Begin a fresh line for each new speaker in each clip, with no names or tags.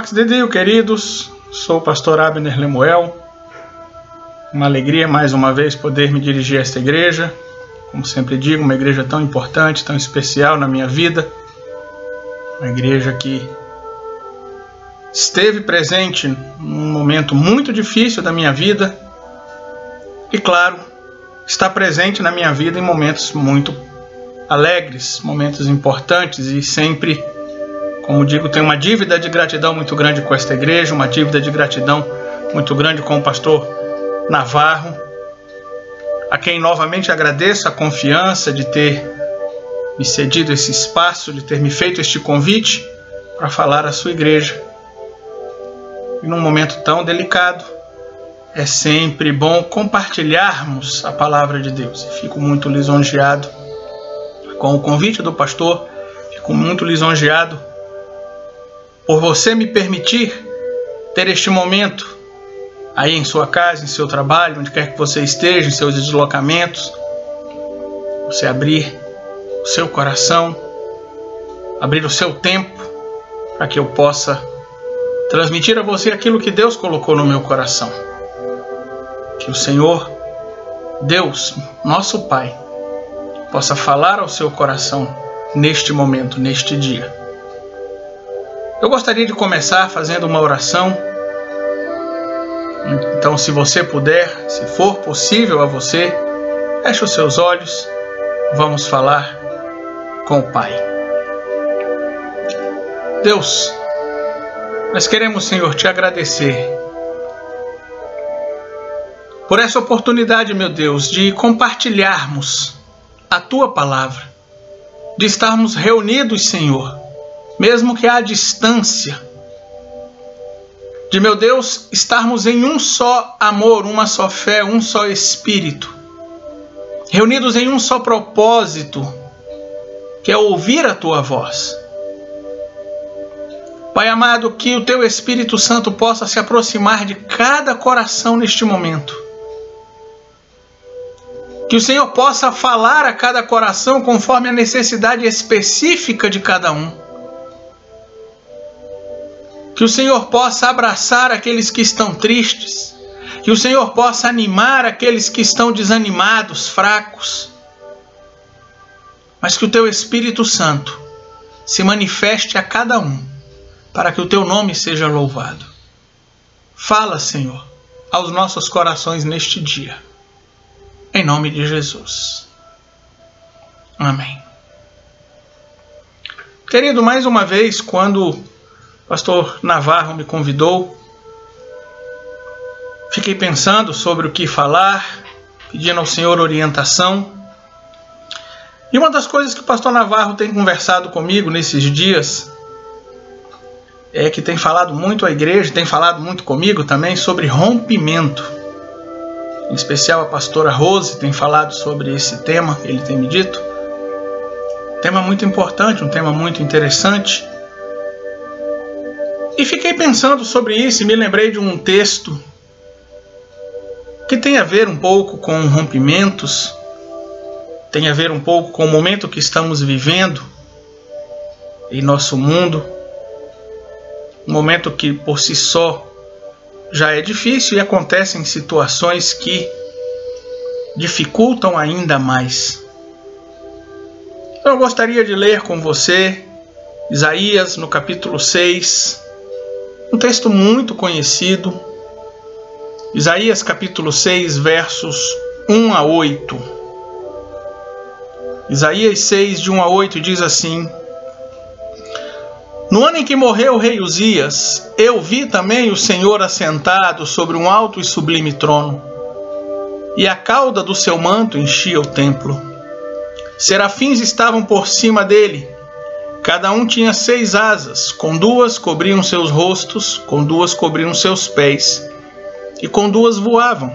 Pax de Dio, queridos, sou o pastor Abner Lemuel. Uma alegria mais uma vez poder me dirigir a esta igreja. Como sempre digo, uma igreja tão importante, tão especial na minha vida. Uma igreja que esteve presente num momento muito difícil da minha vida. E claro, está presente na minha vida em momentos muito alegres, momentos importantes e sempre, como digo, tenho uma dívida de gratidão muito grande com esta igreja, uma dívida de gratidão muito grande com o pastor Navarro, a quem novamente agradeço a confiança de ter me cedido esse espaço, de ter me feito este convite para falar à sua igreja. E num momento tão delicado, é sempre bom compartilharmos a palavra de Deus. E fico muito lisonjeado com o convite do pastor, fico muito lisonjeado por você me permitir ter este momento aí em sua casa, em seu trabalho, onde quer que você esteja, em seus deslocamentos. Você abrir o seu coração, abrir o seu tempo, para que eu possa transmitir a você aquilo que Deus colocou no meu coração. Que o Senhor, Deus, nosso Pai, possa falar ao seu coração neste momento, neste dia. Eu gostaria de começar fazendo uma oração. Então, se você puder, se for possível a você, feche os seus olhos, vamos falar com o Pai. Deus, nós queremos, Senhor, te agradecer por essa oportunidade, meu Deus, de compartilharmos a Tua palavra, de estarmos reunidos, Senhor, mesmo que à distância, de, meu Deus, estarmos em um só amor, uma só fé, um só Espírito, reunidos em um só propósito, que é ouvir a Tua voz. Pai amado, que o Teu Espírito Santo possa se aproximar de cada coração neste momento. Que o Senhor possa falar a cada coração conforme a necessidade específica de cada um. Que o Senhor possa abraçar aqueles que estão tristes. Que o Senhor possa animar aqueles que estão desanimados, fracos. Mas que o Teu Espírito Santo se manifeste a cada um, para que o Teu nome seja louvado. Fala, Senhor, aos nossos corações neste dia. Em nome de Jesus. Amém. Querido, mais uma vez, quando o pastor Navarro me convidou, fiquei pensando sobre o que falar, pedindo ao Senhor orientação. E uma das coisas que o pastor Navarro tem conversado comigo nesses dias é que tem falado muito à igreja, tem falado muito comigo também sobre rompimento. Em especial a pastora Rose tem falado sobre esse tema, ele tem me dito. Tema muito importante, um tema muito interessante. E fiquei pensando sobre isso e me lembrei de um texto que tem a ver um pouco com rompimentos, tem a ver um pouco com o momento que estamos vivendo em nosso mundo. Um momento que por si só já é difícil e acontecem situações que dificultam ainda mais. Eu gostaria de ler com você Isaías no capítulo 6, um texto muito conhecido. Isaías capítulo 6, versos 1 a 8. Isaías 6, de 1 a 8 diz assim: No ano em que morreu o rei Uzias, eu vi também o Senhor assentado sobre um alto e sublime trono, e a cauda do seu manto enchia o templo. Serafins estavam por cima dele, cada um tinha 6 asas, com 2 cobriam seus rostos, com 2 cobriam seus pés, e com 2 voavam.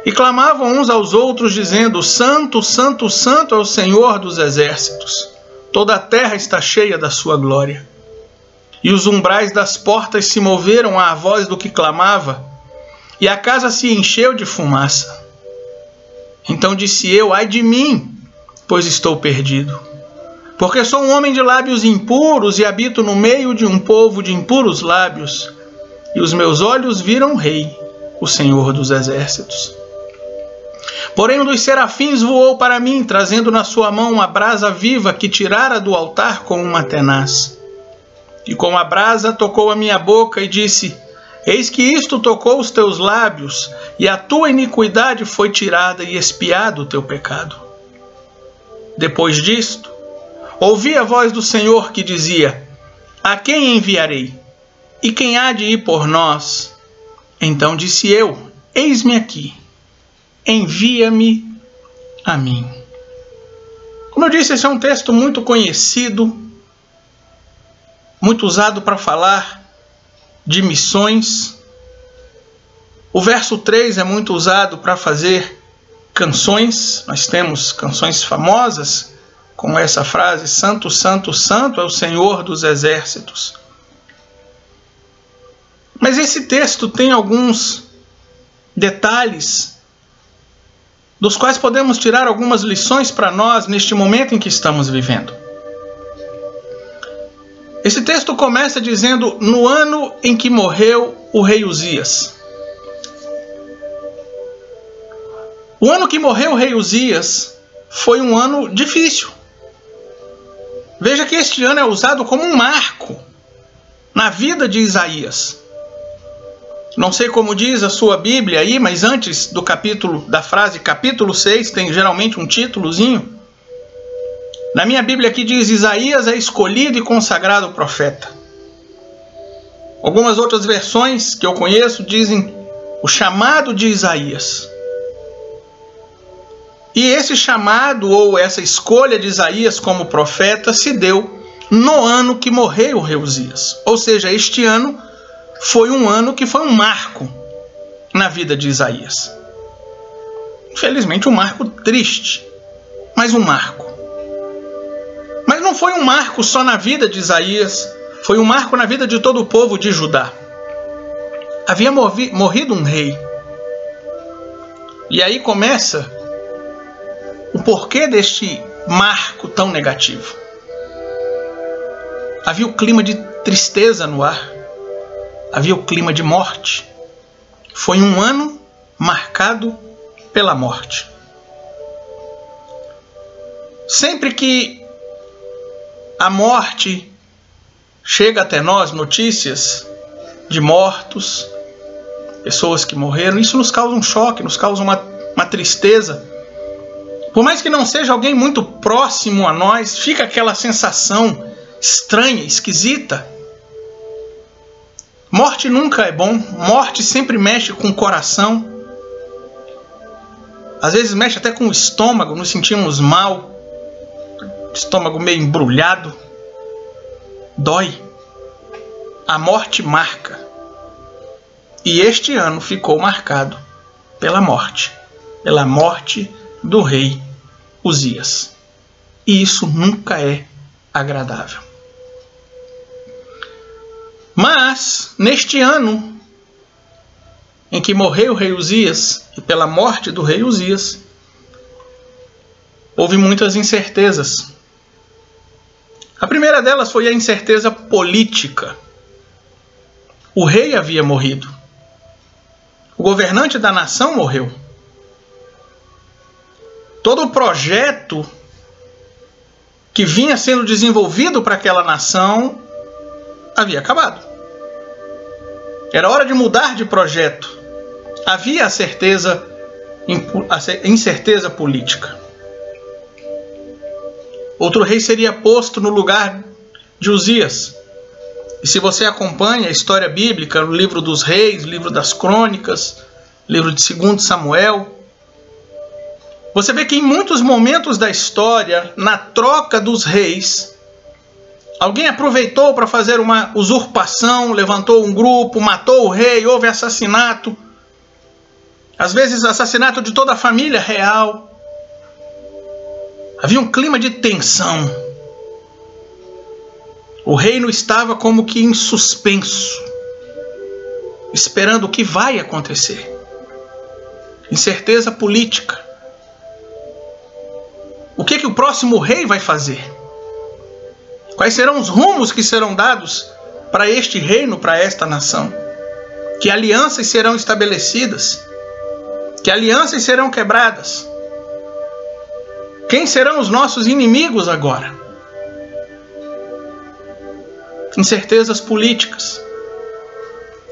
E clamavam uns aos outros, dizendo: Santo, Santo, Santo é o Senhor dos exércitos. Toda a terra está cheia da sua glória. E os umbrais das portas se moveram à voz do que clamava, e a casa se encheu de fumaça. Então disse eu: ai de mim, pois estou perdido, Porque sou um homem de lábios impuros e habito no meio de um povo de impuros lábios, e os meus olhos viram o Rei, o Senhor dos Exércitos. Porém um dos serafins voou para mim, trazendo na sua mão uma brasa viva que tirara do altar com uma tenaz. E com a brasa tocou a minha boca e disse: Eis que isto tocou os teus lábios, e a tua iniquidade foi tirada e expiado o teu pecado. Depois disto, ouvi a voz do Senhor que dizia: A quem enviarei? E quem há de ir por nós? Então disse eu: Eis-me aqui, envia-me a mim. Como eu disse, esse é um texto muito conhecido, muito usado para falar de missões. O verso 3 é muito usado para fazer canções. Nós temos canções famosas, como essa frase: Santo, Santo, Santo é o Senhor dos Exércitos. Mas esse texto tem alguns detalhes dos quais podemos tirar algumas lições para nós neste momento em que estamos vivendo. Esse texto começa dizendo: no ano em que morreu o rei Uzias. O ano que morreu o rei Uzias foi um ano difícil. Veja que este ano é usado como um marco na vida de Isaías. Não sei como diz a sua Bíblia aí, mas antes do capítulo, da frase capítulo 6, tem geralmente um títulozinho. Na minha Bíblia aqui diz: Isaías é escolhido e consagrado profeta. Algumas outras versões que eu conheço dizem o chamado de Isaías. E esse chamado ou essa escolha de Isaías como profeta se deu no ano que morreu o rei Uzias. Ou seja, este ano foi um ano que foi um marco na vida de Isaías. Infelizmente um marco triste, mas um marco. Mas não foi um marco só na vida de Isaías, foi um marco na vida de todo o povo de Judá. Havia morrido um rei. E aí começa o porquê deste marco tão negativo. Havia o clima de tristeza no ar. Havia o clima de morte. Foi um ano marcado pela morte. Sempre que a morte chega até nós, notícias de mortos, pessoas que morreram, isso nos causa um choque, nos causa uma tristeza. Por mais que não seja alguém muito próximo a nós, fica aquela sensação estranha, esquisita. Morte nunca é bom, morte sempre mexe com o coração. Às vezes mexe até com o estômago, nos sentimos mal, estômago meio embrulhado. Dói. A morte marca. E este ano ficou marcado pela morte do rei Uzias. E isso nunca é agradável. Mas, neste ano em que morreu o rei Uzias, e pela morte do rei Uzias, houve muitas incertezas. A primeira delas foi a incerteza política. O rei havia morrido. O governante da nação morreu. Todo o projeto que vinha sendo desenvolvido para aquela nação havia acabado. Era hora de mudar de projeto. Havia a incerteza política. Outro rei seria posto no lugar de Uzias. E se você acompanha a história bíblica, no livro dos reis, livro das crônicas, livro de 2 Samuel, você vê que em muitos momentos da história, na troca dos reis, alguém aproveitou para fazer uma usurpação, levantou um grupo, matou o rei, houve assassinato. Às vezes assassinato de toda a família real. Havia um clima de tensão. O reino estava como que em suspenso, esperando o que vai acontecer. Incerteza política. O que o próximo rei vai fazer? Quais serão os rumos que serão dados para este reino, para esta nação? Que alianças serão estabelecidas? Que alianças serão quebradas? Quem serão os nossos inimigos agora? Incertezas políticas.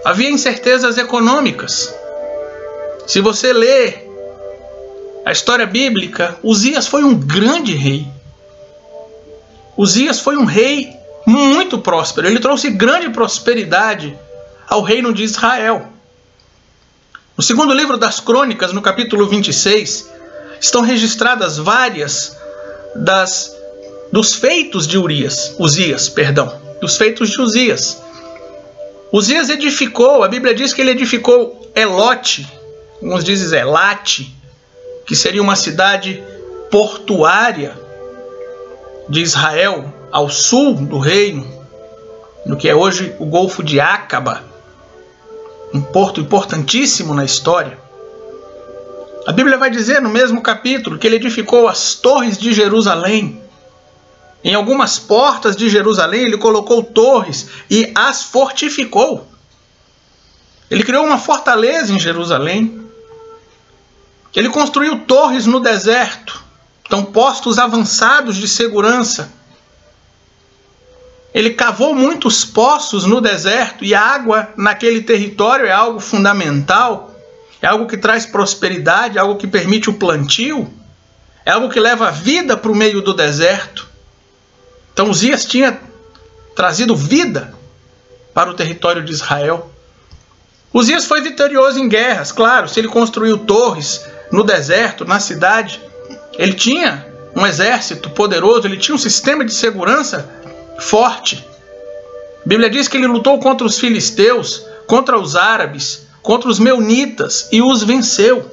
Havia incertezas econômicas. Se você ler a história bíblica, Uzias foi um grande rei. Uzias foi um rei muito próspero. Ele trouxe grande prosperidade ao reino de Israel. No segundo livro das Crônicas, no capítulo 26, estão registradas várias dos feitos de Uzias. Dos feitos de Uzias. Uzias edificou, a Bíblia diz que ele edificou Elote, alguns dizem Elate, que seria uma cidade portuária de Israel, ao sul do reino, no que é hoje o Golfo de Acaba, um porto importantíssimo na história. A Bíblia vai dizer no mesmo capítulo que ele edificou as torres de Jerusalém. Em algumas portas de Jerusalém ele colocou torres e as fortificou. Ele criou uma fortaleza em Jerusalém. Ele construiu torres no deserto, então postos avançados de segurança. Ele cavou muitos poços no deserto, e a água naquele território é algo fundamental, é algo que traz prosperidade, é algo que permite o plantio, é algo que leva a vida para o meio do deserto. Então Uzias tinha trazido vida para o território de Israel. Uzias foi vitorioso em guerras, claro, se ele construiu torres no deserto, na cidade, ele tinha um exército poderoso, ele tinha um sistema de segurança forte. A Bíblia diz que ele lutou contra os filisteus, contra os árabes, contra os meunitas e os venceu.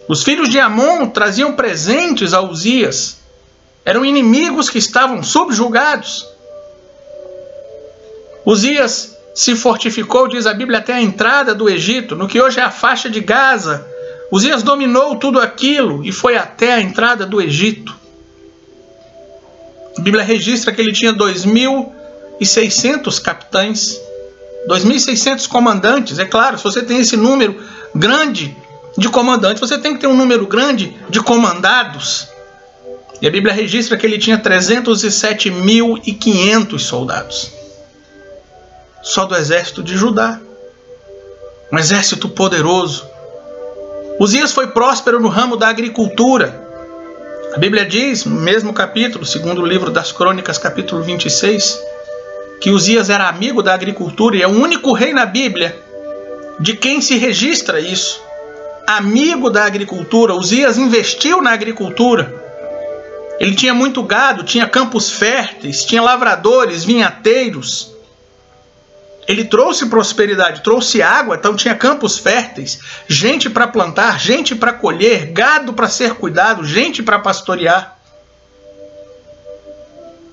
Os filhos de Amon traziam presentes a Uzias. Eram inimigos que estavam subjugados. Uzias se fortificou, diz a Bíblia, até a entrada do Egito, no que hoje é a faixa de Gaza. Uzias dominou tudo aquilo e foi até a entrada do Egito. A Bíblia registra que ele tinha 2.600 capitães, 2.600 comandantes. É claro, se você tem esse número grande de comandantes, você tem que ter um número grande de comandados. E a Bíblia registra que ele tinha 307.500 soldados. Só do exército de Judá. Um exército poderoso. Uzias foi próspero no ramo da agricultura. A Bíblia diz, no mesmo capítulo, segundo o livro das Crônicas, capítulo 26, que Uzias era amigo da agricultura, e é o único rei na Bíblia de quem se registra isso. Amigo da agricultura. Uzias investiu na agricultura. Ele tinha muito gado, tinha campos férteis, tinha lavradores, vinhateiros. Ele trouxe prosperidade, trouxe água, então tinha campos férteis, gente para plantar, gente para colher, gado para ser cuidado, gente para pastorear.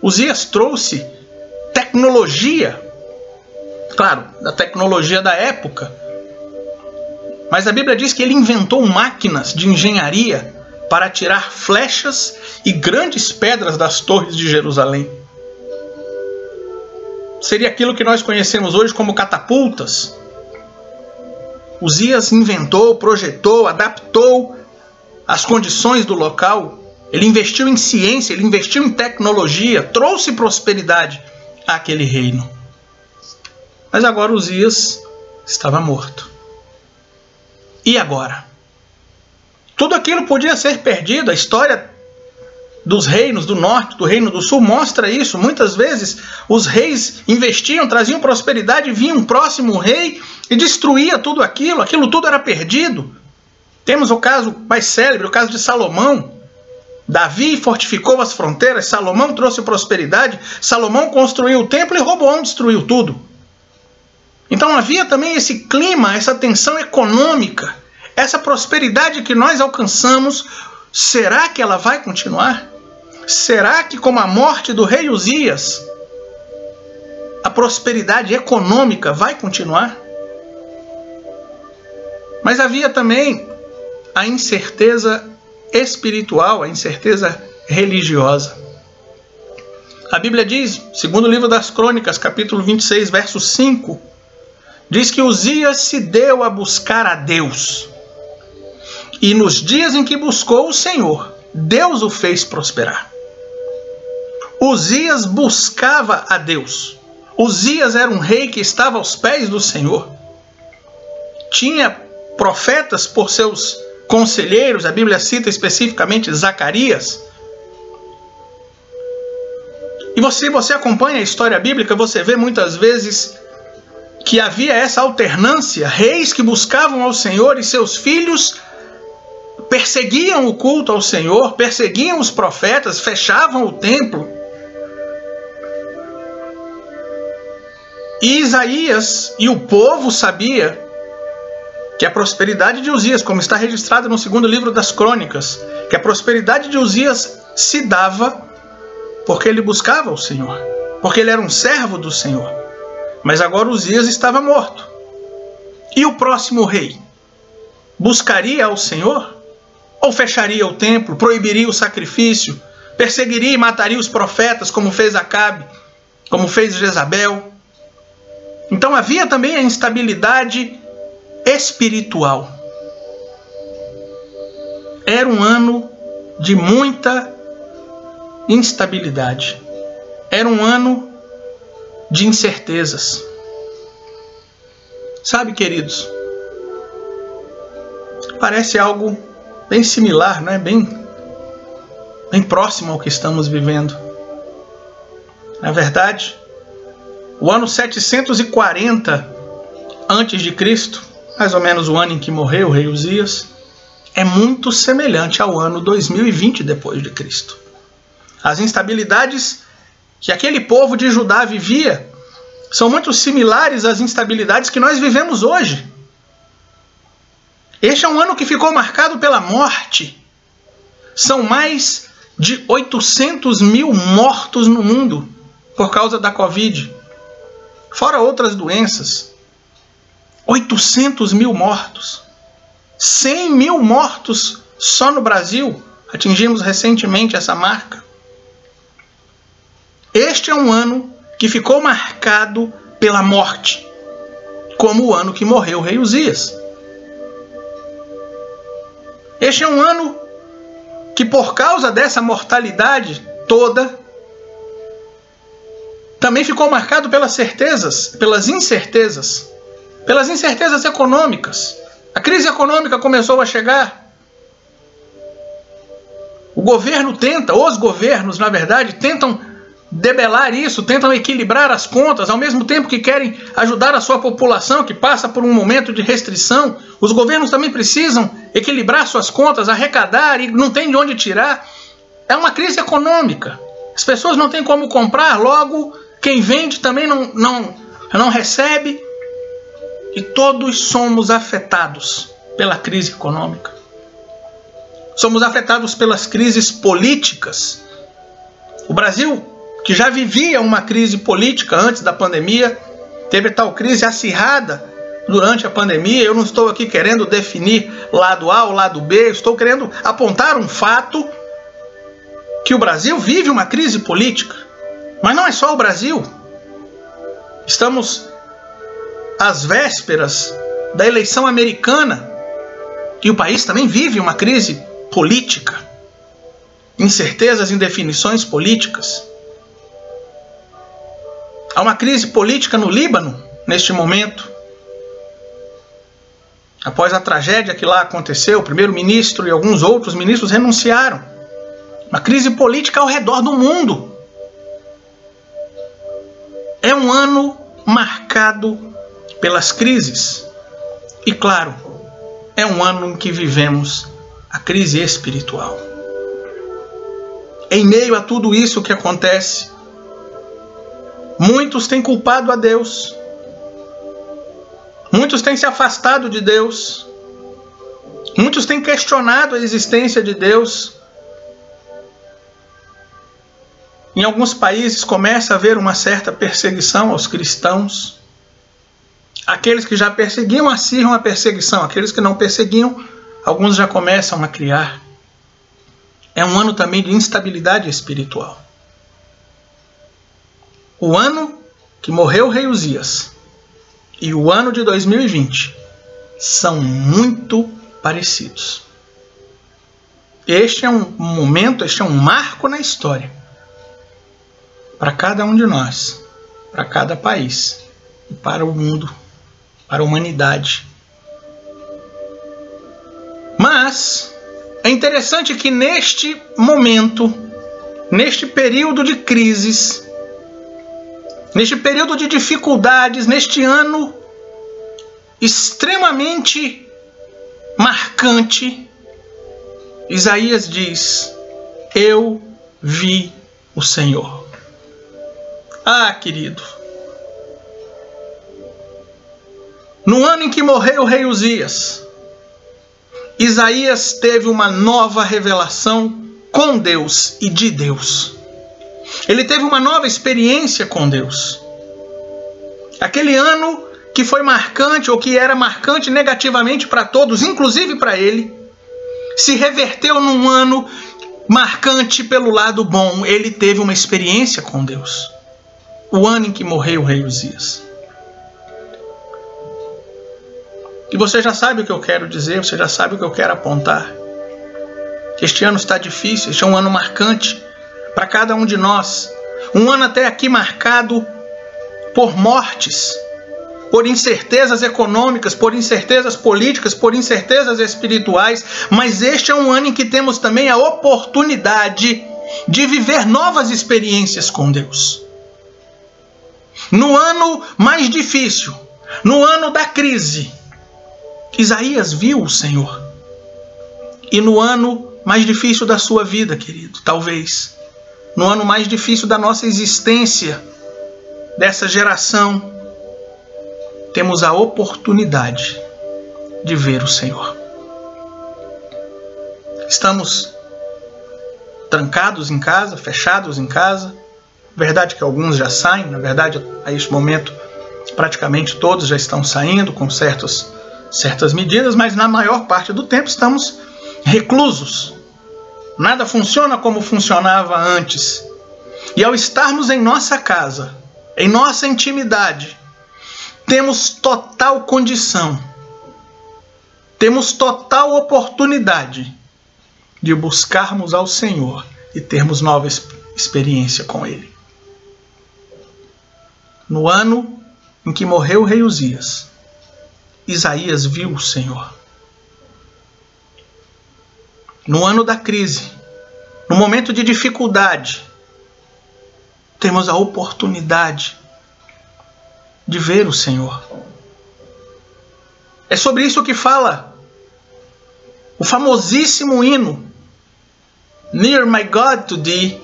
Uzias trouxe tecnologia, claro, da tecnologia da época, mas a Bíblia diz que ele inventou máquinas de engenharia para tirar flechas e grandes pedras das torres de Jerusalém. Seria aquilo que nós conhecemos hoje como catapultas. Uzias inventou, projetou, adaptou as condições do local. Ele investiu em ciência, ele investiu em tecnologia, trouxe prosperidade àquele reino. Mas agora Uzias estava morto. E agora? Tudo aquilo podia ser perdido. A história dos reinos do norte, do reino do sul, mostra isso. Muitas vezes os reis investiam, traziam prosperidade, vinha um próximo rei e destruía tudo aquilo. Aquilo tudo era perdido. Temos o caso mais célebre, o caso de Salomão. Davi fortificou as fronteiras, Salomão trouxe prosperidade, Salomão construiu o templo e Roboão destruiu tudo. Então havia também esse clima, essa tensão econômica, essa prosperidade que nós alcançamos. Será que ela vai continuar? Será que, como a morte do rei Uzias, a prosperidade econômica vai continuar? Mas havia também a incerteza espiritual, a incerteza religiosa. A Bíblia diz, segundo o livro das Crônicas, capítulo 26, verso 5, diz que Uzias se deu a buscar a Deus. E nos dias em que buscou o Senhor, Deus o fez prosperar. Uzias buscava a Deus. Uzias era um rei que estava aos pés do Senhor. Tinha profetas por seus conselheiros, a Bíblia cita especificamente Zacarias. E se você acompanha a história bíblica, você vê muitas vezes que havia essa alternância, reis que buscavam ao Senhor e seus filhos perseguiam o culto ao Senhor, perseguiam os profetas, fechavam o templo. E Isaías e o povo sabia que a prosperidade de Uzias, como está registrado no segundo livro das Crônicas, que a prosperidade de Uzias se dava porque ele buscava o Senhor, porque ele era um servo do Senhor. Mas agora Uzias estava morto. E o próximo rei buscaria ao Senhor? Ou fecharia o templo, proibiria o sacrifício, perseguiria e mataria os profetas, como fez Acabe, como fez Jezabel? Então havia também a instabilidade espiritual. Era um ano de muita instabilidade. Era um ano de incertezas. Sabe, queridos, parece algo bem similar, né? Bem próximo ao que estamos vivendo. Na verdade, o ano 740 a.C., mais ou menos o ano em que morreu o rei Uzias, é muito semelhante ao ano 2020 depois de Cristo. As instabilidades que aquele povo de Judá vivia são muito similares às instabilidades que nós vivemos hoje. Este é um ano que ficou marcado pela morte. São mais de 800 mil mortos no mundo por causa da Covid, fora outras doenças. 800 mil mortos. 100 mil mortos só no Brasil. Atingimos recentemente essa marca. Este é um ano que ficou marcado pela morte, como o ano que morreu o rei Uzias. Este é um ano que, por causa dessa mortalidade toda, também ficou marcado pelas certezas, pelas incertezas econômicas. A crise econômica começou a chegar. Os governos, na verdade, tentam debelar isso, tentam equilibrar as contas, ao mesmo tempo que querem ajudar a sua população que passa por um momento de restrição. Os governos também precisam equilibrar suas contas, arrecadar, e não tem de onde tirar. É uma crise econômica. As pessoas não têm como comprar, logo quem vende também não recebe. E todos somos afetados pela crise econômica. Somos afetados pelas crises políticas. O Brasil, que já vivia uma crise política antes da pandemia, teve tal crise acirrada durante a pandemia. Eu não estou aqui querendo definir lado A ou lado B, eu estou querendo apontar um fato, que o Brasil vive uma crise política. Mas não é só o Brasil. Estamos às vésperas da eleição americana e o país também vive uma crise política, incertezas, indefinições políticas. Há uma crise política no Líbano neste momento. Após a tragédia que lá aconteceu, o primeiro-ministro e alguns outros ministros renunciaram. Uma crise política ao redor do mundo. É um ano marcado pelas crises. E claro, é um ano em que vivemos a crise espiritual. Em meio a tudo isso que acontece, muitos têm culpado a Deus. Muitos têm se afastado de Deus. Muitos têm questionado a existência de Deus. Em alguns países começa a haver uma certa perseguição aos cristãos. Aqueles que já perseguiam acirram a perseguição. Aqueles que não perseguiam, alguns já começam a criar. É um ano também de instabilidade espiritual. o ano que morreu o rei Uzias e o ano de 2020 são muito parecidos. Este é um momento, este é um marco na história para cada um de nós, para cada país e para o mundo, para a humanidade. Mas é interessante que neste momento, neste período de crises, neste período de dificuldades, neste ano extremamente marcante, Isaías diz: eu vi o Senhor. Ah, querido, no ano em que morreu o rei Uzias, Isaías teve uma nova revelação com Deus e de Deus. Ele teve uma nova experiência com Deus. Aquele ano que foi marcante, ou que era marcante negativamente para todos, inclusive para ele, se reverteu num ano marcante pelo lado bom. Ele teve uma experiência com Deus. O ano em que morreu o rei Uzias. E você já sabe o que eu quero dizer, você já sabe o que eu quero apontar. Este ano está difícil, este é um ano marcante para cada um de nós. Um ano até aqui marcado por mortes, por incertezas econômicas, por incertezas políticas, por incertezas espirituais. Mas este é um ano em que temos também a oportunidade de viver novas experiências com Deus. No ano mais difícil, no ano da crise, Isaías viu o Senhor. E no ano mais difícil da sua vida, querido, talvez, no ano mais difícil da nossa existência, dessa geração, temos a oportunidade de ver o Senhor. Estamos trancados em casa, fechados em casa. Verdade que alguns já saem, na verdade, a este momento, praticamente todos já estão saindo com certas medidas, mas na maior parte do tempo estamos reclusos. Nada funciona como funcionava antes. E ao estarmos em nossa casa, em nossa intimidade, temos total condição, temos total oportunidade de buscarmos ao Senhor e termos nova experiência com Ele. No ano em que morreu o rei Uzias, Isaías viu o Senhor. No ano da crise, no momento de dificuldade, temos a oportunidade de ver o Senhor. É sobre isso que fala o famosíssimo hino Near My God to Thee.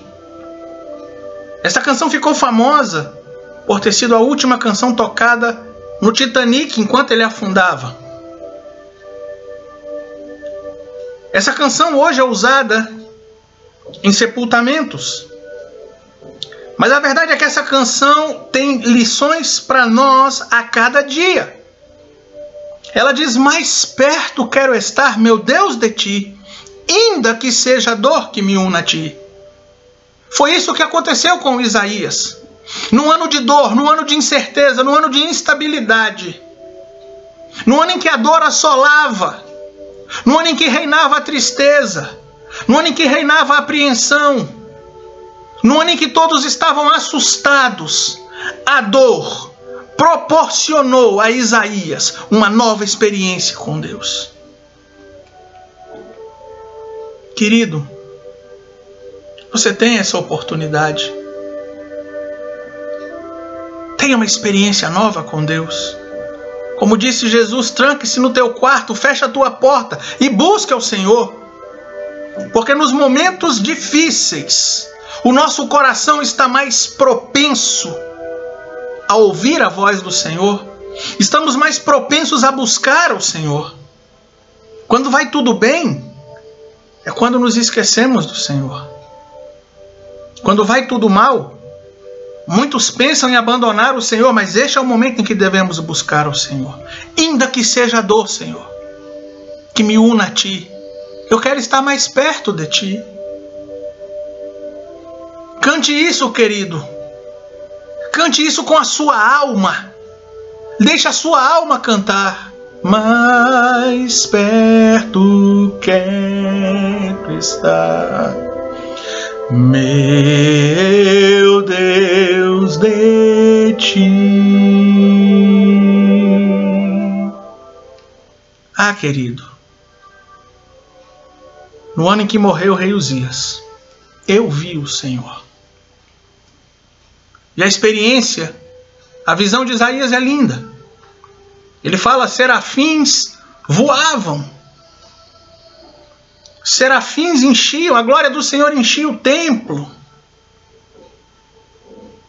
Essa canção ficou famosa por ter sido a última canção tocada no Titanic enquanto ele afundava. Essa canção hoje é usada em sepultamentos. Mas a verdade é que essa canção tem lições para nós a cada dia. Ela diz: mais perto quero estar, meu Deus, de ti, ainda que seja a dor que me una a ti. Foi isso que aconteceu com Isaías. No ano de dor, no ano de incerteza, no ano de instabilidade, no ano em que a dor assolava, no ano em que reinava a tristeza, no ano em que reinava a apreensão, no ano em que todos estavam assustados, a dor proporcionou a Isaías uma nova experiência com Deus. Querido, você tem essa oportunidade. Tenha uma experiência nova com Deus. Como disse Jesus, tranque-se no teu quarto, fecha a tua porta e busque ao Senhor. Porque nos momentos difíceis, o nosso coração está mais propenso a ouvir a voz do Senhor. Estamos mais propensos a buscar o Senhor. Quando vai tudo bem, é quando nos esquecemos do Senhor. Quando vai tudo mal, muitos pensam em abandonar o Senhor, mas este é o momento em que devemos buscar o Senhor. Ainda que seja a dor, Senhor, que me una a Ti. Eu quero estar mais perto de Ti. Cante isso, querido. cante isso com a sua alma. Deixe a sua alma cantar. Mais perto quero estar, meu Deus, de ti. Ah, querido, no ano em que morreu o rei Uzias, eu vi o Senhor. E a experiência, a visão de Isaías é linda. Ele fala, serafins voavam. Serafins enchiam, a glória do Senhor enchia o templo.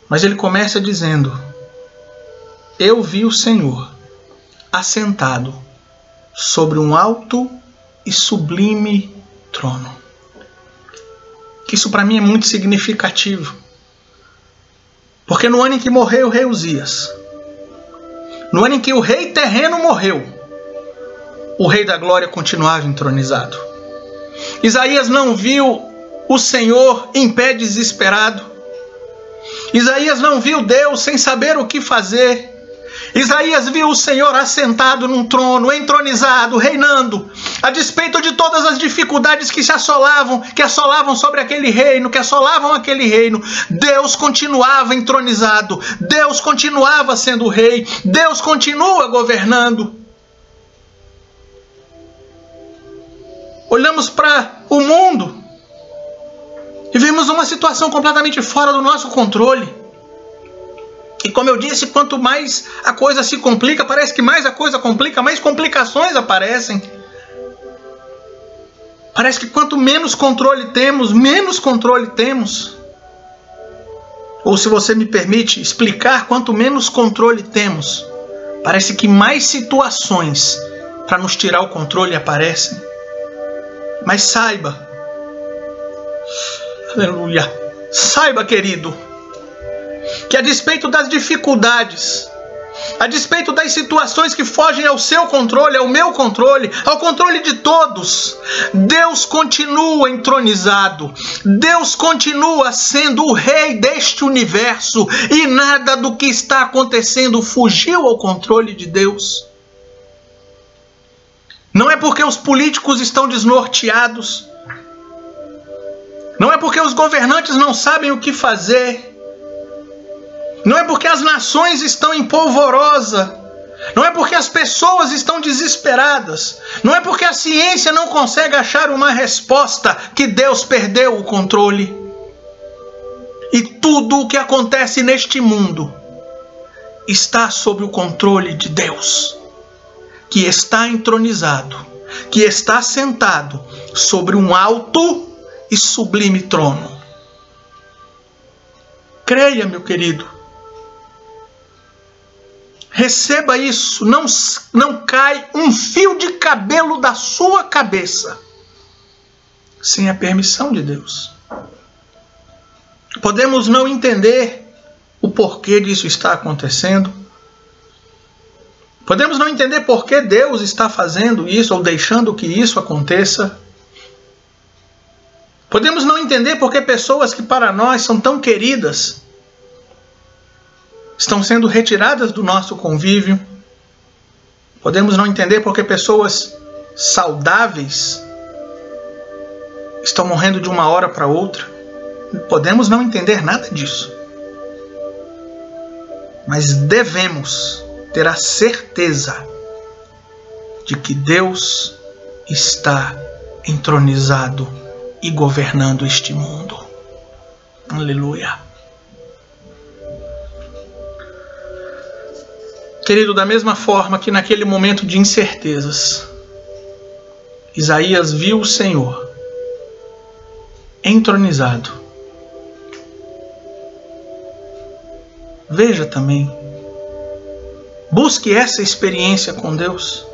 Mas ele começa dizendo, eu vi o Senhor assentado sobre um alto e sublime trono. Isso para mim é muito significativo. Porque no ano em que morreu o rei Uzias, no ano em que o rei terreno morreu, o rei da glória continuava entronizado. Isaías não viu o Senhor em pé desesperado. Isaías não viu Deus sem saber o que fazer. Isaías viu o Senhor assentado num trono, entronizado, reinando, a despeito de todas as dificuldades que assolavam sobre aquele reino, que assolavam aquele reino. Deus continuava entronizado, Deus continuava sendo rei, Deus continua governando. Olhamos para o mundo e vemos uma situação completamente fora do nosso controle. E como eu disse, quanto mais a coisa se complica, parece que mais a coisa complica, mais complicações aparecem. Parece que quanto menos controle temos, menos controle temos. Ou se você me permite explicar, quanto menos controle temos, parece que mais situações para nos tirar o controle aparecem. Mas saiba, aleluia, saiba, querido, que a despeito das dificuldades, a despeito das situações que fogem ao seu controle, ao meu controle, ao controle de todos, Deus continua entronizado, Deus continua sendo o rei deste universo e nada do que está acontecendo fugiu ao controle de Deus. Não é porque os políticos estão desnorteados, não é porque os governantes não sabem o que fazer, não é porque as nações estão em polvorosa, não é porque as pessoas estão desesperadas, não é porque a ciência não consegue achar uma resposta que Deus perdeu o controle. E tudo o que acontece neste mundo está sob o controle de Deus, que está entronizado, que está sentado sobre um alto e sublime trono. Creia, meu querido. Receba isso. Não cai um fio de cabelo da sua cabeça sem a permissão de Deus. Podemos não entender o porquê disso está acontecendo. Podemos não entender por que Deus está fazendo isso ou deixando que isso aconteça. Podemos não entender por que pessoas que para nós são tão queridas estão sendo retiradas do nosso convívio. Podemos não entender por que pessoas saudáveis estão morrendo de uma hora para outra. Podemos não entender nada disso. Mas devemos ter a certeza de que Deus está entronizado e governando este mundo. Aleluia. Querido, da mesma forma que naquele momento de incertezas, Isaías viu o Senhor entronizado. Veja também, busque essa experiência com Deus.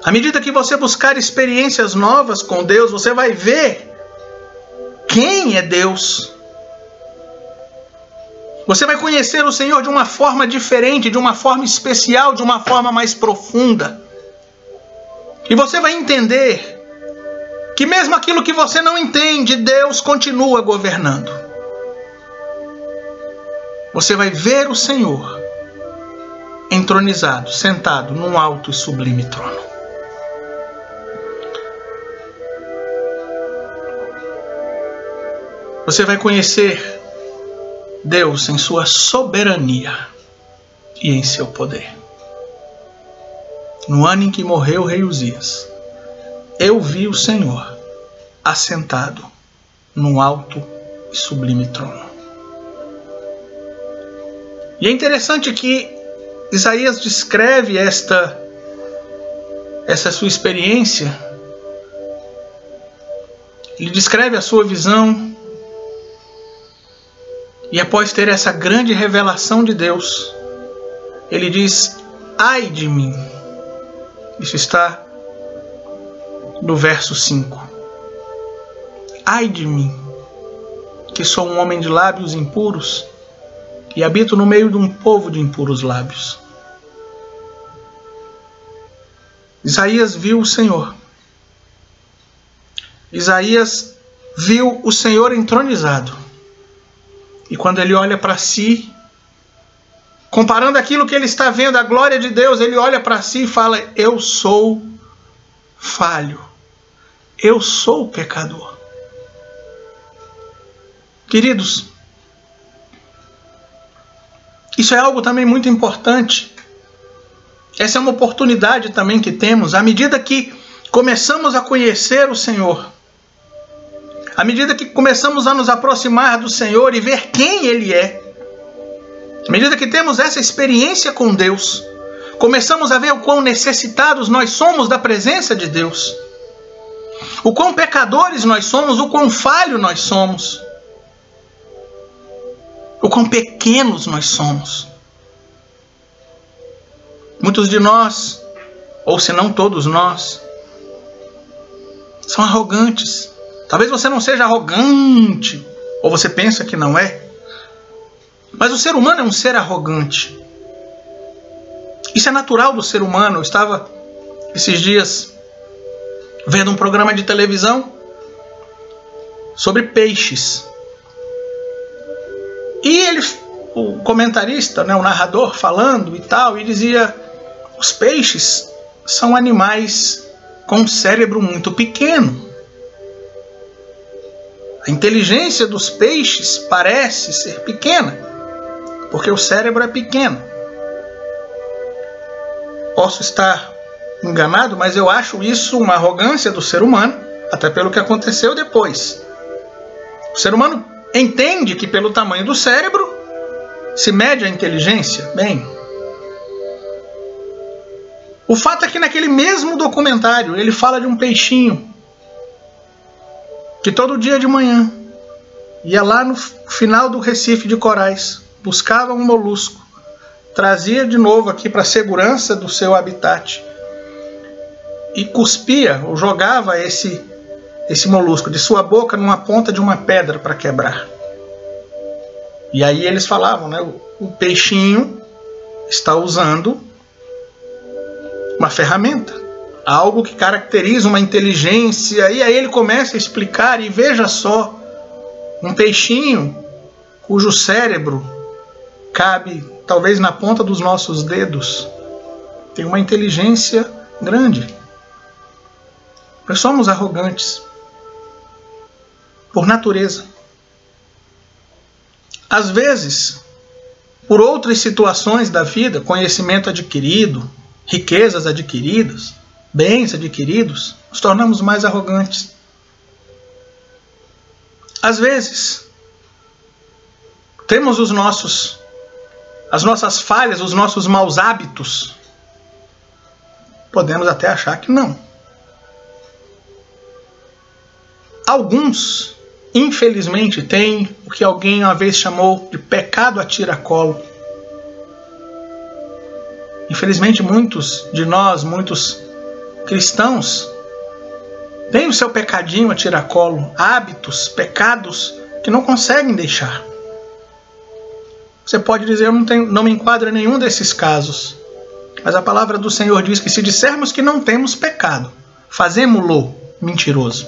À medida que você buscar experiências novas com Deus, você vai ver quem é Deus. Você vai conhecer o Senhor de uma forma diferente, de uma forma especial, de uma forma mais profunda. E você vai entender que mesmo aquilo que você não entende, Deus continua governando. você vai ver o Senhor entronizado, sentado num alto e sublime trono. Você vai conhecer Deus em sua soberania e em seu poder. No ano em que morreu o rei Uzias, eu vi o Senhor assentado num alto e sublime trono. E é interessante que Isaías descreve essa sua experiência. Ele descreve a sua visão. E após ter essa grande revelação de Deus, ele diz: ai de mim. Isso está no verso 5. Ai de mim, que sou um homem de lábios impuros e habito no meio de um povo de impuros lábios. Isaías viu o Senhor. Isaías viu o Senhor entronizado. E quando ele olha para si, comparando aquilo que ele está vendo, a glória de Deus, ele olha para si e fala: eu sou falho, eu sou pecador. Queridos, isso é algo também muito importante. Essa é uma oportunidade também que temos, à medida que começamos a conhecer o Senhor, à medida que começamos a nos aproximar do Senhor e ver quem Ele é, à medida que temos essa experiência com Deus, começamos a ver o quão necessitados nós somos da presença de Deus, o quão pecadores nós somos, o quão falho nós somos, o quão pequenos nós somos. Muitos de nós, ou se não todos nós, são arrogantes. Talvez você não seja arrogante, ou você pensa que não é, mas o ser humano é um ser arrogante. Isso é natural do ser humano. Eu estava esses dias vendo um programa de televisão sobre peixes. E o comentarista, o narrador falando e tal, e dizia: os peixes são animais com um cérebro muito pequeno. A inteligência dos peixes parece ser pequena, porque o cérebro é pequeno. Posso estar enganado, mas eu acho isso uma arrogância do ser humano, até pelo que aconteceu depois. O ser humano entende que pelo tamanho do cérebro se mede a inteligência. Bem, o fato é que naquele mesmo documentário ele fala de um peixinho que todo dia de manhã ia lá no final do Recife de Corais, buscava um molusco, trazia de novo aqui para a segurança do seu habitat e cuspia ou jogava esse molusco de sua boca numa ponta de uma pedra para quebrar. E aí eles falavam, o peixinho está usando uma ferramenta, algo que caracteriza uma inteligência. E aí ele começa a explicar, e veja só, um peixinho cujo cérebro cabe talvez na ponta dos nossos dedos, tem uma inteligência grande. Nós somos arrogantes por natureza. Às vezes, por outras situações da vida, conhecimento adquirido, riquezas adquiridas, bens adquiridos, nos tornamos mais arrogantes. Às vezes, temos as nossas falhas, os nossos maus hábitos. Podemos até achar que não. Alguns, infelizmente, têm o que alguém uma vez chamou de pecado a tiracolo. Infelizmente, muitos de nós, muitos cristãos, têm o seu pecadinho a tiracolo, hábitos, pecados que não conseguem deixar. Você pode dizer: eu não me enquadro em nenhum desses casos. Mas a palavra do Senhor diz que se dissermos que não temos pecado, fazemo-lo mentiroso.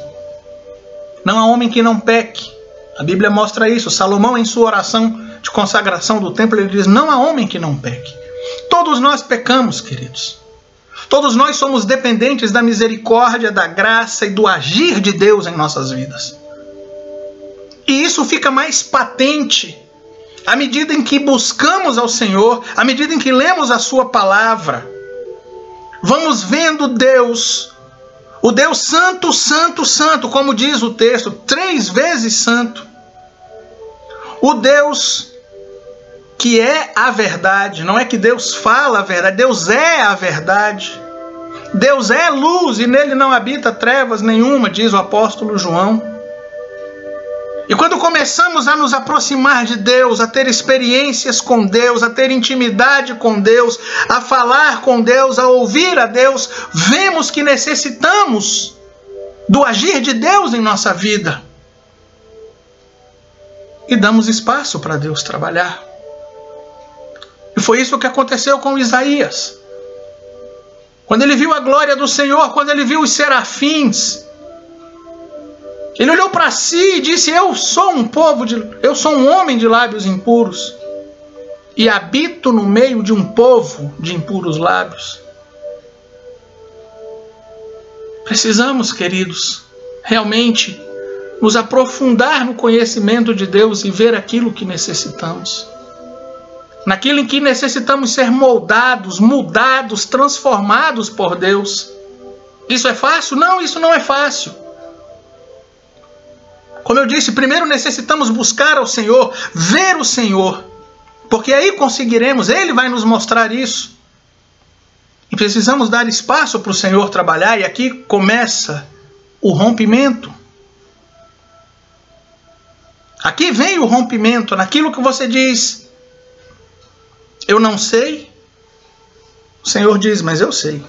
Não há homem que não peque. A Bíblia mostra isso. Salomão, em sua oração, de consagração do templo, ele diz: não há homem que não peque. Todos nós pecamos, queridos. Todos nós somos dependentes da misericórdia, da graça e do agir de Deus em nossas vidas. E isso fica mais patente à medida em que buscamos ao Senhor, à medida em que lemos a sua palavra. Vamos vendo Deus, o Deus santo, santo, santo, como diz o texto, 3 vezes santo. O Deus que é a verdade, não é que Deus fala a verdade, Deus é a verdade. Deus é luz e nele não habita trevas nenhuma, diz o apóstolo João. E quando começamos a nos aproximar de Deus, a ter experiências com Deus, a ter intimidade com Deus, a falar com Deus, a ouvir a Deus, vemos que necessitamos do agir de Deus em nossa vida. E damos espaço para Deus trabalhar. E foi isso que aconteceu com Isaías. Quando ele viu a glória do Senhor, quando ele viu os serafins, ele olhou para si e disse: eu sou um homem de lábios impuros e habito no meio de um povo de impuros lábios. Precisamos, queridos, realmente nos aprofundar no conhecimento de Deus e ver aquilo que necessitamos. Naquilo em que necessitamos ser moldados, mudados, transformados por Deus. Isso é fácil? Não, isso não é fácil. Como eu disse, primeiro necessitamos buscar ao Senhor, ver o Senhor, porque aí conseguiremos, Ele vai nos mostrar isso. E precisamos dar espaço para o Senhor trabalhar, e aqui começa o rompimento. Aqui vem o rompimento, naquilo que você diz: eu não sei, o Senhor diz: mas eu sei.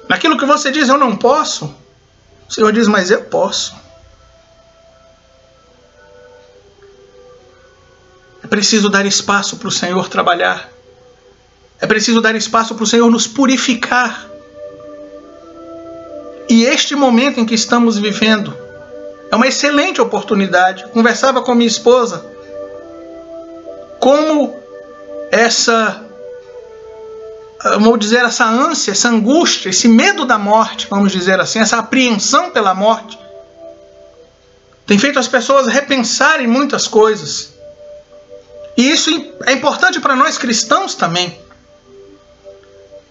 Naquilo que você diz: eu não posso, o Senhor diz: mas eu posso. É preciso dar espaço para o Senhor trabalhar. É preciso dar espaço para o Senhor nos purificar. E este momento em que estamos vivendo é uma excelente oportunidade. Eu conversava com minha esposa como essa ânsia, essa angústia, esse medo da morte, vamos dizer assim, essa apreensão pela morte, tem feito as pessoas repensarem muitas coisas. E isso é importante para nós cristãos também.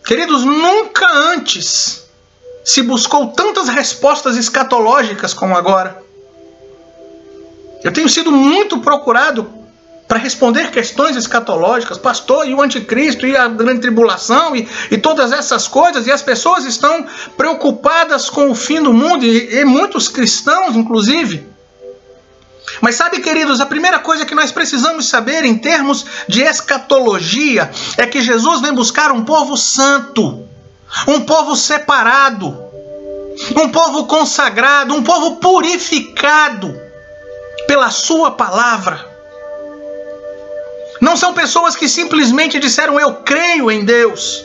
Queridos, nunca antes se buscou tantas respostas escatológicas como agora. Eu tenho sido muito procurado para responder questões escatológicas, pastor, e o anticristo, e a grande tribulação, e todas essas coisas, e as pessoas estão preocupadas com o fim do mundo, e muitos cristãos, inclusive. Mas sabe, queridos, a primeira coisa que nós precisamos saber em termos de escatologia é que Jesus vem buscar um povo santo, um povo separado, um povo consagrado, um povo purificado pela sua palavra. Não são pessoas que simplesmente disseram eu creio em Deus.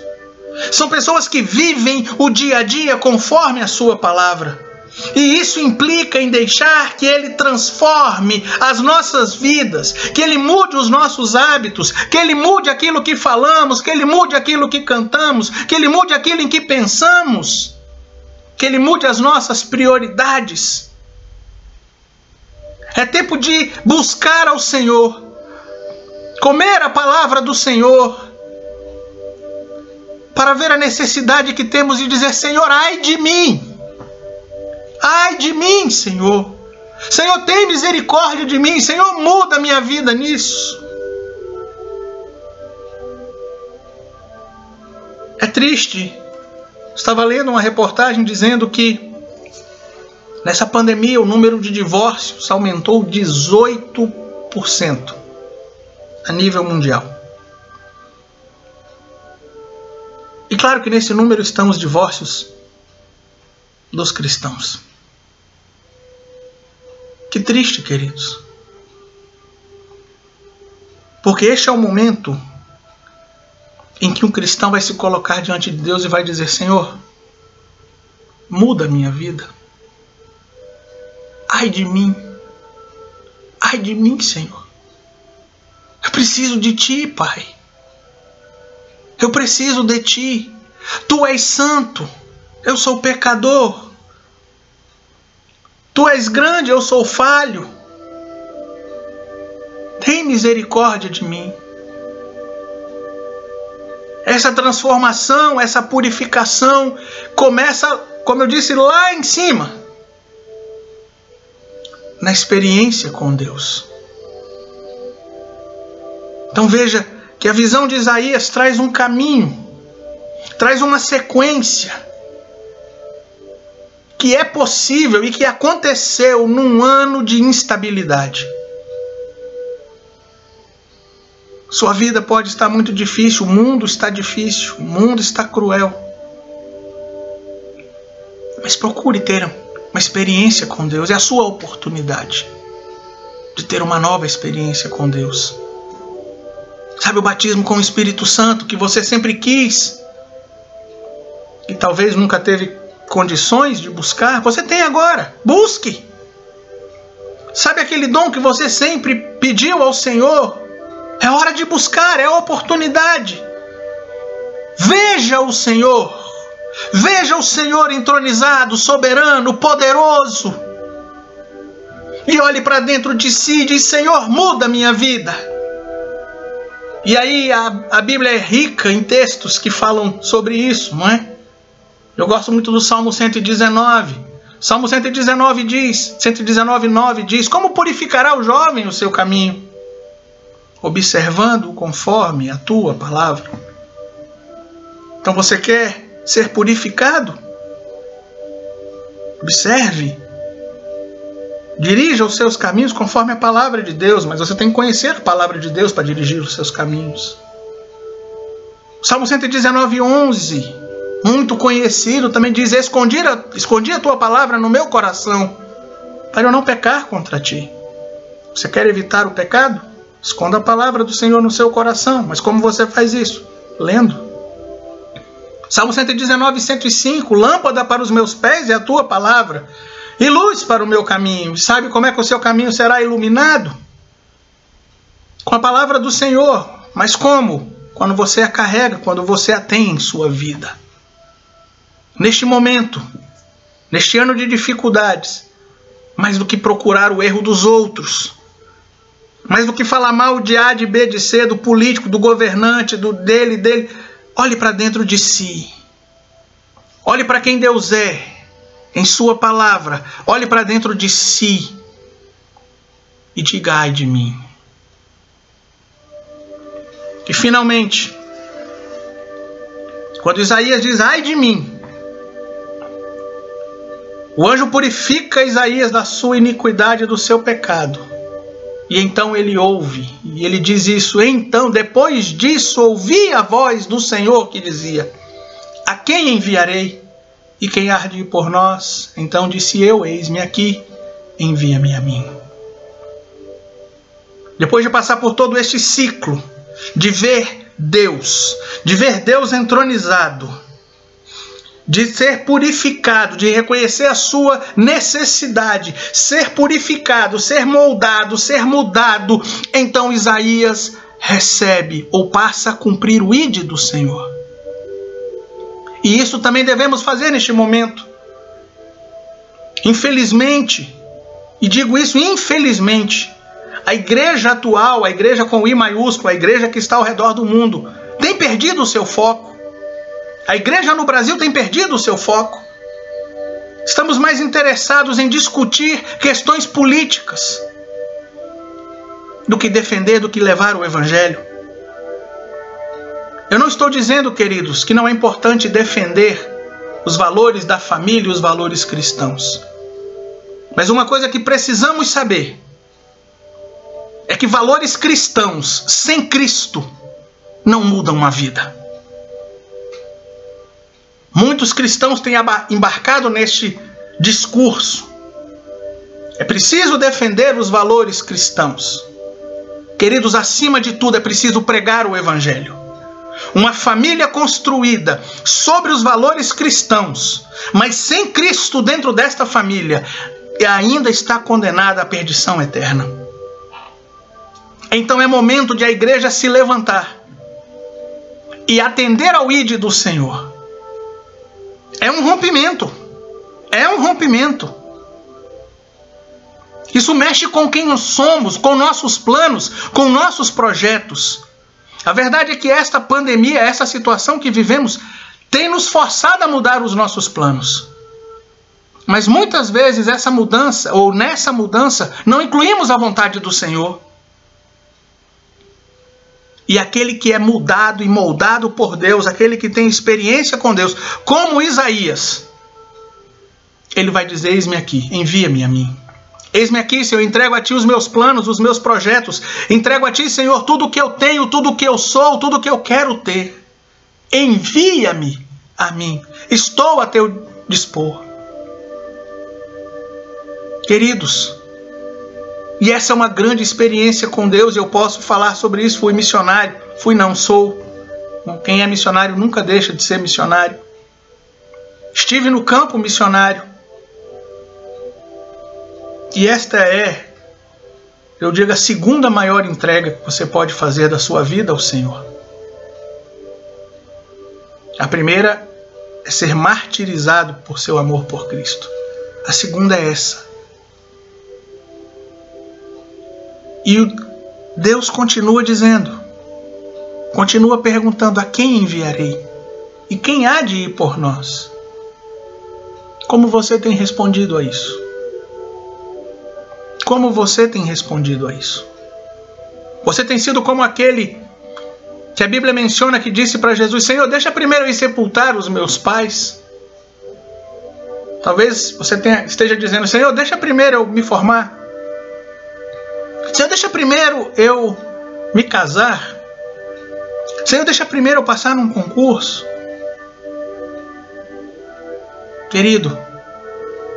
São pessoas que vivem o dia a dia conforme a sua palavra. E isso implica em deixar que Ele transforme as nossas vidas, que Ele mude os nossos hábitos, que Ele mude aquilo que falamos, que Ele mude aquilo que cantamos, que Ele mude aquilo em que pensamos, que Ele mude as nossas prioridades. É tempo de buscar ao Senhor, comer a palavra do Senhor, para ver a necessidade que temos de dizer: Senhor, ai de mim! Ai de mim, Senhor! Senhor, tem misericórdia de mim! Senhor, muda a minha vida nisso! É triste. Estava lendo uma reportagem dizendo que nessa pandemia o número de divórcios aumentou 18% a nível mundial. E claro que nesse número estão os divórcios dos cristãos. Que triste, queridos. Porque este é o momento em que um cristão vai se colocar diante de Deus e vai dizer: Senhor, muda a minha vida. Ai de mim, Senhor. preciso de Ti, Pai. Eu preciso de Ti. Tu és santo, eu sou pecador. Tu és grande, eu sou falho. Tem misericórdia de mim. Essa transformação, essa purificação começa, como eu disse, lá em cima, na experiência com Deus. Então veja que a visão de Isaías traz um caminho, traz uma sequência que é possível e que aconteceu num ano de instabilidade. Sua vida pode estar muito difícil, o mundo está difícil, o mundo está cruel. Mas procure ter uma experiência com Deus, é a sua oportunidade de ter uma nova experiência com Deus. Sabe o batismo com o Espírito Santo que você sempre quis e talvez nunca teve condições de buscar? Você tem agora, busque. Sabe aquele dom que você sempre pediu ao Senhor? É hora de buscar, é a oportunidade. Veja o Senhor entronizado, soberano, poderoso. E olhe para dentro de si e diz: Senhor, muda a minha vida. E aí a Bíblia é rica em textos que falam sobre isso, não é? Eu gosto muito do Salmo 119. Salmo 119 diz, 119:9 diz: como purificará o jovem o seu caminho? Observando-o conforme a tua palavra. Então você quer ser purificado? Observe. Dirija os seus caminhos conforme a palavra de Deus, mas você tem que conhecer a palavra de Deus para dirigir os seus caminhos. Salmo 119:11, muito conhecido, também diz: escondi a tua palavra no meu coração, para eu não pecar contra ti. Você quer evitar o pecado? Esconda a palavra do Senhor no seu coração. Mas como você faz isso? Lendo. Salmo 119:105, lâmpada para os meus pés é a tua palavra, e luz para o meu caminho. Sabe como é que o seu caminho será iluminado? Com a palavra do Senhor. Mas como? Quando você a carrega, quando você a tem em sua vida. Neste momento, neste ano de dificuldades, mais do que procurar o erro dos outros, mais do que falar mal de A, de B, de C, do político, do governante, dele, olhe para dentro de si. Olhe para quem Deus é. Em sua palavra, olhe para dentro de si e diga: ai de mim. E finalmente, quando Isaías diz ai de mim, o anjo purifica Isaías da sua iniquidade e do seu pecado. E então ele ouve, e ele diz isso: então, depois disso, ouvi a voz do Senhor que dizia: a quem enviarei? E quem há de ir por nós? Então disse eu: eis-me aqui, envia-me a mim. Depois de passar por todo este ciclo, de ver Deus entronizado, de ser purificado, de reconhecer a sua necessidade, ser purificado, ser moldado, ser mudado, então Isaías recebe ou passa a cumprir o ide do Senhor. E isso também devemos fazer neste momento. Infelizmente, e digo isso infelizmente, a igreja atual, a igreja com I maiúsculo, a igreja que está ao redor do mundo, tem perdido o seu foco. A igreja no Brasil tem perdido o seu foco. Estamos mais interessados em discutir questões políticas do que defender, do que levar o evangelho. Eu não estou dizendo, queridos, que não é importante defender os valores da família e os valores cristãos. Mas uma coisa que precisamos saber é que valores cristãos sem Cristo não mudam uma vida. Muitos cristãos têm embarcado neste discurso. É preciso defender os valores cristãos. Queridos, acima de tudo é preciso pregar o evangelho. Uma família construída sobre os valores cristãos, mas sem Cristo dentro desta família, ainda está condenada à perdição eterna. Então é momento de a igreja se levantar e atender ao ide do Senhor. É um rompimento. É um rompimento. Isso mexe com quem nós somos, com nossos planos, com nossos projetos. A verdade é que esta pandemia, essa situação que vivemos, tem nos forçado a mudar os nossos planos. Mas muitas vezes essa mudança, ou nessa mudança, não incluímos a vontade do Senhor. E aquele que é mudado e moldado por Deus, aquele que tem experiência com Deus, como Isaías, ele vai dizer: eis-me aqui, envia-me a mim. Eis-me aqui, Senhor, entrego a Ti os meus planos, os meus projetos. Entrego a Ti, Senhor, tudo o que eu tenho, tudo o que eu sou, tudo o que eu quero ter. Envia-me a mim. Estou a Teu dispor. Queridos, e essa é uma grande experiência com Deus, eu posso falar sobre isso. Fui missionário, sou. Quem é missionário nunca deixa de ser missionário. Estive no campo missionário. E esta é, eu digo, a segunda maior entrega que você pode fazer da sua vida ao Senhor. A primeira é ser martirizado por seu amor por Cristo. A segunda é essa. E Deus continua dizendo, continua perguntando: a quem enviarei? E quem há de ir por nós? Como você tem respondido a isso? Como você tem respondido a isso? Você tem sido como aquele que a Bíblia menciona, que disse para Jesus: Senhor, deixa primeiro eu ir sepultar os meus pais. Talvez você esteja dizendo: Senhor, deixa primeiro eu me formar. Senhor, deixa primeiro eu me casar. Senhor, deixa primeiro eu passar num concurso. Querido,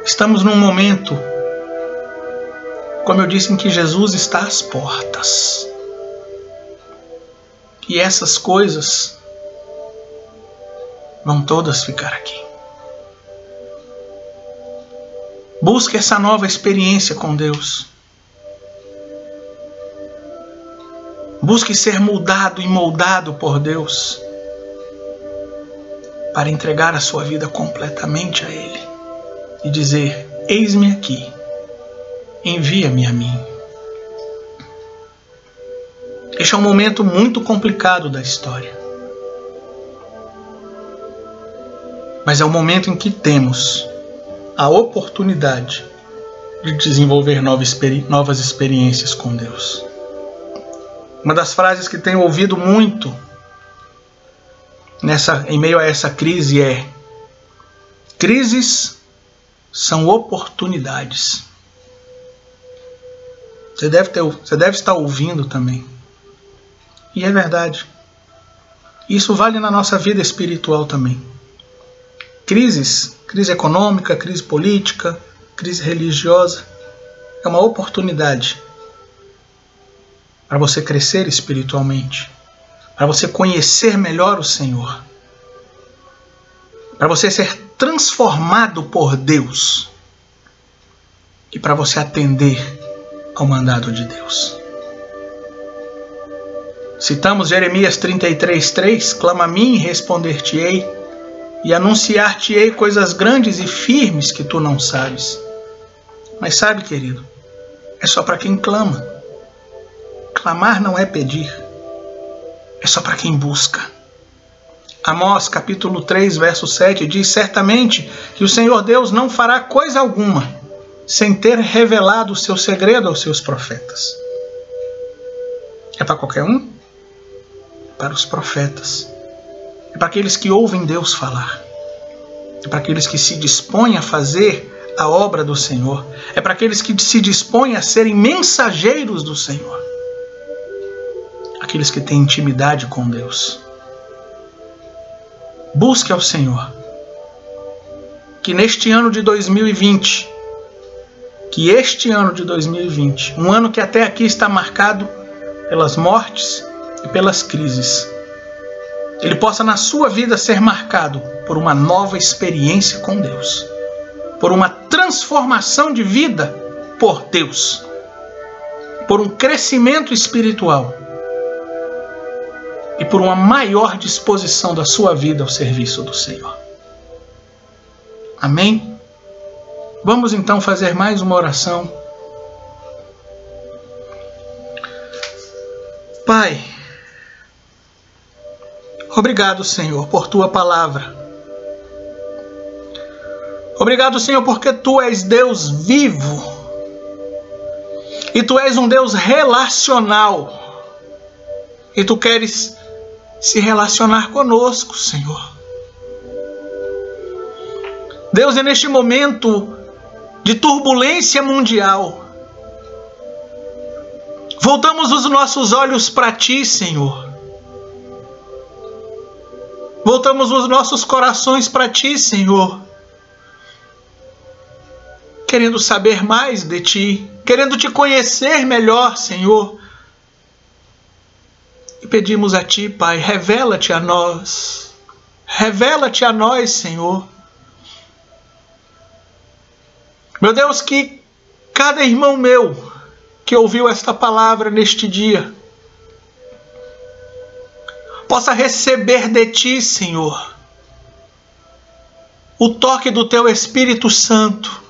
estamos num momento, como eu disse, em que Jesus está às portas. E essas coisas vão todas ficar aqui. Busque essa nova experiência com Deus. Busque ser mudado e moldado por Deus, para entregar a sua vida completamente a Ele e dizer: eis-me aqui, envia-me a mim. Este é um momento muito complicado da história, mas é o momento em que temos a oportunidade de desenvolver novas experiências com Deus. Uma das frases que tenho ouvido muito em meio a essa crise é: crises são oportunidades. Você deve estar ouvindo também. E é verdade. Isso vale na nossa vida espiritual também. Crise econômica, crise política, crise religiosa, é uma oportunidade para você crescer espiritualmente, para você conhecer melhor o Senhor, para você ser transformado por Deus e para você atender ao mandado de Deus. Citamos Jeremias 33:3: clama a mim e responder-te-ei, e anunciar-te-ei coisas grandes e firmes que tu não sabes. Mas sabe, querido, é só para quem clama. Clamar não é pedir, é só para quem busca. Amós capítulo 3, verso 7 diz: certamente que o Senhor Deus não fará coisa alguma sem ter revelado o seu segredo aos seus profetas. É para qualquer um? Para os profetas. É para aqueles que ouvem Deus falar. É para aqueles que se dispõem a fazer a obra do Senhor. É para aqueles que se dispõem a serem mensageiros do Senhor. Aqueles que têm intimidade com Deus. Busque ao Senhor. Que este ano de 2020, um ano que até aqui está marcado pelas mortes e pelas crises, ele possa na sua vida ser marcado por uma nova experiência com Deus, por uma transformação de vida por Deus. por um crescimento espiritual e por uma maior disposição da sua vida ao serviço do Senhor. Amém? Vamos então fazer mais uma oração. Pai, obrigado, Senhor, por tua palavra. Obrigado, Senhor, porque tu és Deus vivo e tu és um Deus relacional e tu queres se relacionar conosco, Senhor. Deus, é neste momento de turbulência mundial, voltamos os nossos olhos para ti, Senhor. Voltamos os nossos corações para ti, Senhor. Querendo saber mais de ti, querendo te conhecer melhor, Senhor. E pedimos a ti, Pai, revela-te a nós. Revela-te a nós, Senhor. Meu Deus, que cada irmão meu que ouviu esta palavra neste dia possa receber de ti, Senhor, o toque do teu Espírito Santo.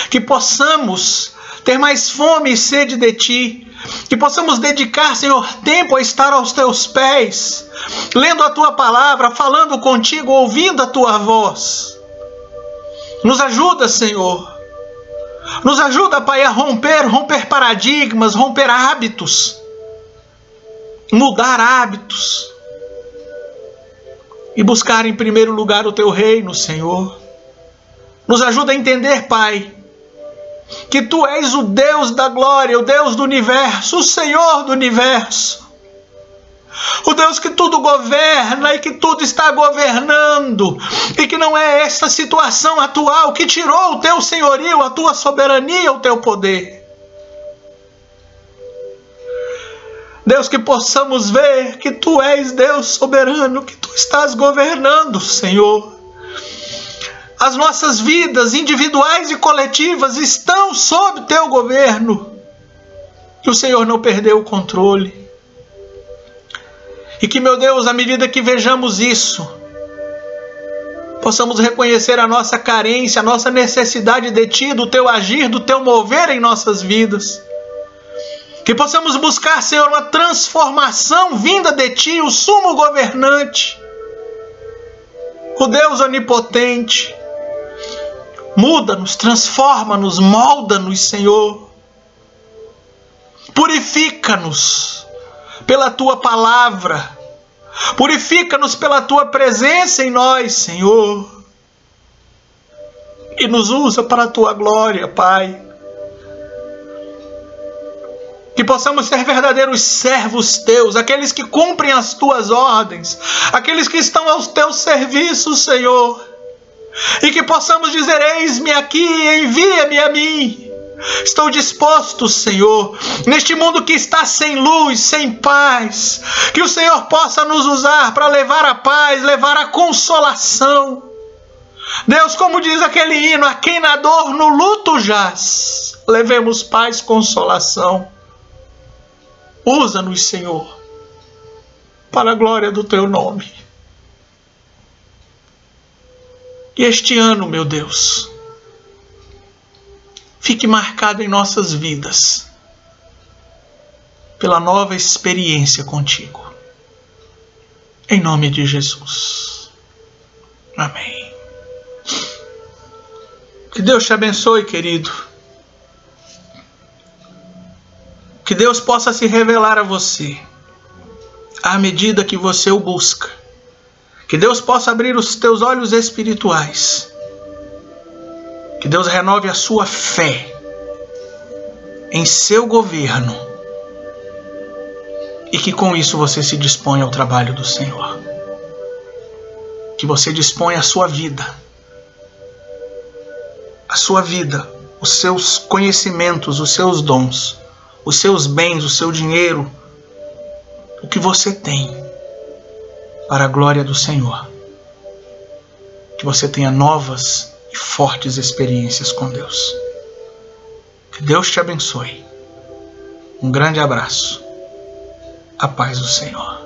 Que possamos ter mais fome e sede de ti. Que possamos dedicar, Senhor, tempo a estar aos teus pés, lendo a tua palavra, falando contigo, ouvindo a tua voz. Nos ajuda, Senhor. Nos ajuda, Pai, a romper paradigmas, romper hábitos, mudar hábitos e buscar em primeiro lugar o teu reino, Senhor. Nos ajuda a entender, Pai, que tu és o Deus da glória, o Deus do universo, o Senhor do universo, o Deus que tudo governa e que tudo está governando, e que não é esta situação atual que tirou o teu senhorio, a tua soberania, o teu poder. Deus, que possamos ver que tu és Deus soberano, que tu estás governando, Senhor. As nossas vidas individuais e coletivas estão sob teu governo. Que o Senhor não perdeu o controle. E que, meu Deus, à medida que vejamos isso, possamos reconhecer a nossa carência, a nossa necessidade de ti, do teu agir, do teu mover em nossas vidas. Que possamos buscar, Senhor, uma transformação vinda de ti, o sumo governante, o Deus onipotente. Muda-nos, transforma-nos, molda-nos, Senhor. Purifica-nos pela tua palavra. Purifica-nos pela tua presença em nós, Senhor. E nos usa para a tua glória, Pai. Que possamos ser verdadeiros servos teus, aqueles que cumprem as tuas ordens, aqueles que estão aos teus serviços, Senhor. E que possamos dizer: eis-me aqui, envia-me a mim. Estou disposto, Senhor, neste mundo que está sem luz, sem paz, que o Senhor possa nos usar para levar a paz, levar a consolação. Deus, como diz aquele hino, a quem na dor, no luto jaz, levemos paz, consolação. Usa-nos, Senhor, para a glória do teu nome. E este ano, meu Deus, fique marcado em nossas vidas pela nova experiência contigo. Em nome de Jesus. Amém. Que Deus te abençoe, querido. Que Deus possa se revelar a você à medida que você o busca. Que Deus possa abrir os teus olhos espirituais. Que Deus renove a sua fé em seu governo. E que com isso você se disponha ao trabalho do Senhor. Que você disponha a sua vida. A sua vida, os seus conhecimentos, os seus dons, os seus bens, o seu dinheiro, o que você tem, para a glória do Senhor. Que você tenha novas e fortes experiências com Deus. Que Deus te abençoe. Um grande abraço. A paz do Senhor.